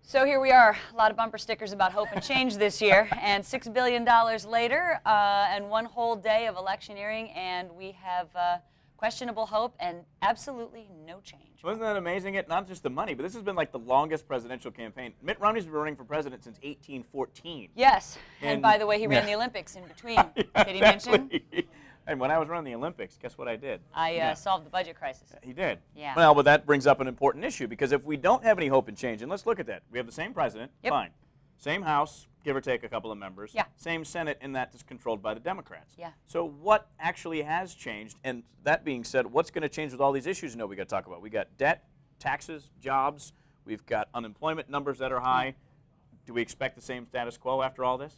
So here we are, a lot of bumper stickers about hope and change this year, and $6 billion later, and one whole day of electioneering, and we have questionable hope and absolutely no change. Wasn't that amazing? Not just the money, but this has been like the longest presidential campaign. Mitt Romney's been running for president since 1814. Yes, and by the way, he ran the Olympics in between. Did he mention? And when I was running the Olympics, guess what I did? I solved the budget crisis. He did. Yeah. Well, but that brings up an important issue, because if we don't have any hope and change, and let's look at that. We have the same president, fine. Same House, give or take a couple of members. Yeah. Same Senate, and that is controlled by the Democrats. Yeah. So what actually has changed? And that being said, what's going to change with all these issues we got to talk about? We got debt, taxes, jobs. We've got unemployment numbers that are high. Do we expect the same status quo after all this?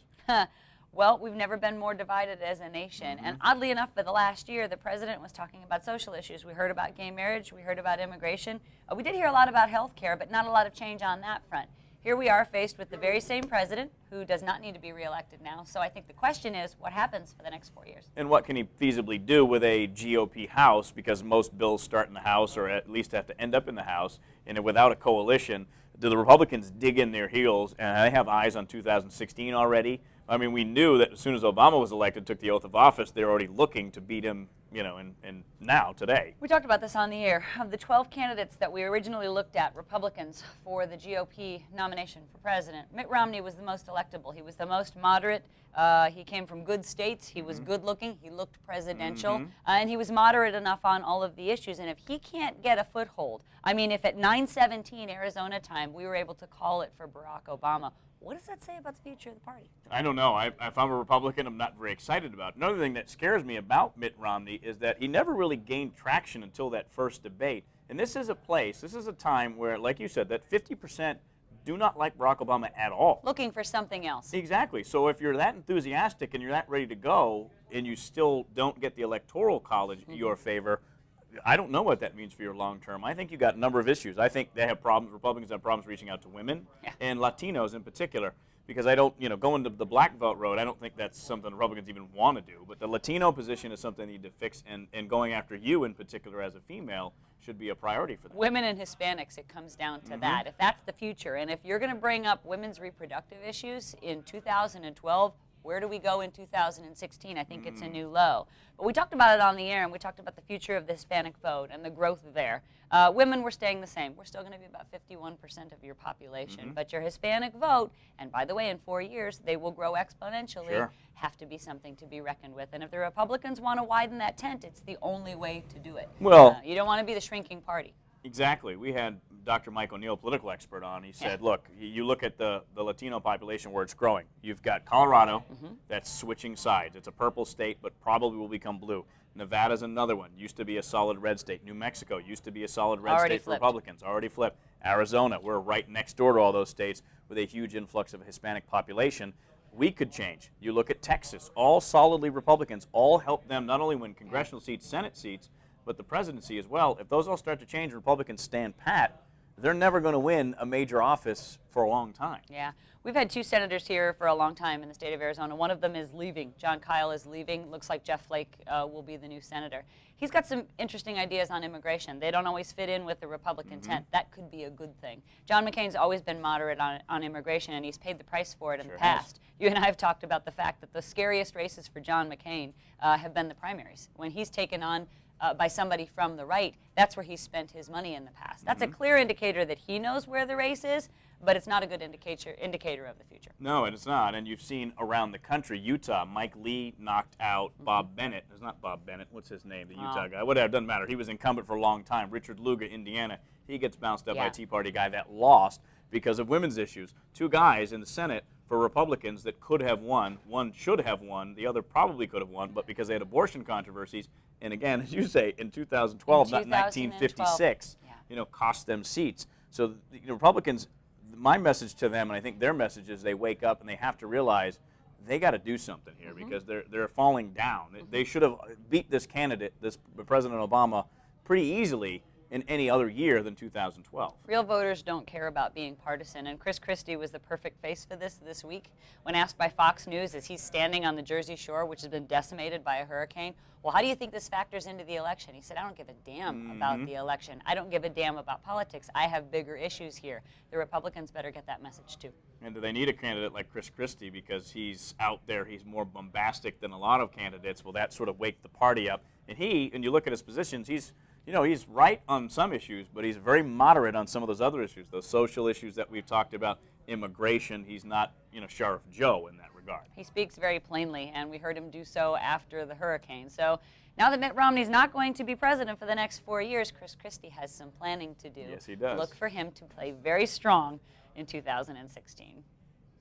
Well, we've never been more divided as a nation. And oddly enough, for the last year, the president was talking about social issues. We heard about gay marriage. We heard about immigration. We did hear a lot about health care, but not a lot of change on that front. Here we are faced with the very same president who does not need to be reelected now. So I think the question is, what happens for the next 4 years? And what can he feasibly do with a GOP House, because most bills start in the House or at least have to end up in the House, and without a coalition? Do the Republicans dig in their heels, and they have eyes on 2016 already? I mean, we knew that as soon as Obama was elected, took the oath of office, they were already looking to beat him, and now, today. We talked about this on the air. Of the 12 candidates that we originally looked at, Republicans, for the GOP nomination for president, Mitt Romney was the most electable. He was the most moderate. He came from good states. He was good looking. He looked presidential. And he was moderate enough on all of the issues. And if he can't get a foothold, I mean, if at 9:17 Arizona time we were able to call it for Barack Obama, what does that say about the future of the party? I don't know. If I'm a Republican, I'm not very excited about it. Another thing that scares me about Mitt Romney is that he never really gained traction until that first debate. And this is a time where, like you said, that 50% do not like Barack Obama at all. Looking for something else. Exactly. So if you're that enthusiastic and you're that ready to go, and you still don't get the Electoral College in your favor, I don't know what that means for your long term. I think you got a number of issues. I think they have problems. Republicans have problems reaching out to women and Latinos in particular, because I don't, going to the black vote road, I don't think that's something Republicans even want to do. But the Latino position is something they need to fix, and going after you in particular as a female should be a priority for them. Women and Hispanics, it comes down to that. If that's the future, and if you're going to bring up women's reproductive issues in 2012, where do we go in 2016? I think it's a new low. But we talked about it on the air, and we talked about the future of the Hispanic vote and the growth there. Women were staying the same. We're still going to be about 51% of your population. But your Hispanic vote, and by the way, in 4 years, they will grow exponentially, have to be something to be reckoned with. And if the Republicans want to widen that tent, it's the only way to do it. Well, you don't want to be the shrinking party. Exactly. We had Dr. Mike O'Neill, political expert, on. He said, look, you look at the Latino population where it's growing. You've got Colorado that's switching sides. It's a purple state, but probably will become blue. Nevada's another one. Used to be a solid red state. New Mexico used to be a solid red state for Republicans. Already flipped. Arizona, we're right next door to all those states with a huge influx of a Hispanic population. We could change. You look at Texas, all solidly Republicans, all help them not only win congressional seats, Senate seats, but the presidency as well. If those all start to change, Republicans stand pat, they're never going to win a major office for a long time. Yeah. We've had two senators here for a long time in the state of Arizona. One of them is leaving. John Kyle is leaving. Looks like Jeff Flake will be the new senator. He's got some interesting ideas on immigration. They don't always fit in with the Republican tent. That could be a good thing. John McCain's always been moderate on immigration, and he's paid the price for it in the past. You and I have talked about the fact that the scariest races for John McCain have been the primaries. When he's taken on by somebody from the right, that's where he's spent his money in the past. That's a clear indicator that he knows where the race is, but it's not a good indicator of the future. No, and it's not. And you've seen around the country, Utah, Mike Lee knocked out Bob Bennett. It's not Bob Bennett. What's his name? The Utah guy. Whatever, it doesn't matter. He was incumbent for a long time. Richard Luga, Indiana. He gets bounced up by a Tea Party guy that lost because of women's issues. Two guys in the Senate for Republicans that could have won. One should have won. The other probably could have won, but because they had abortion controversies, and again, as you say, in 2012, not 1956, cost them seats. So the Republicans, my message to them, and I think their message is they wake up and they have to realize they got to do something here because they're falling down. They should have beat this candidate, this President Obama, pretty easily, in any other year than 2012. Real voters don't care about being partisan, and Chris Christie was the perfect face for this week. When asked by Fox News as he's standing on the Jersey Shore, which has been decimated by a hurricane, well, how do you think this factors into the election? He said, I don't give a damn about the election. I don't give a damn about politics. I have bigger issues here. The Republicans better get that message too. And do they need a candidate like Chris Christie because he's out there, he's more bombastic than a lot of candidates? Will that sort of wake the party up? And you look at his positions, he's right on some issues, but he's very moderate on some of those other issues, those social issues that we've talked about, immigration. He's not, Sheriff Joe in that regard. He speaks very plainly, and we heard him do so after the hurricane. So now that Mitt Romney's not going to be president for the next 4 years, Chris Christie has some planning to do. Yes, he does. Look for him to play very strong in 2016.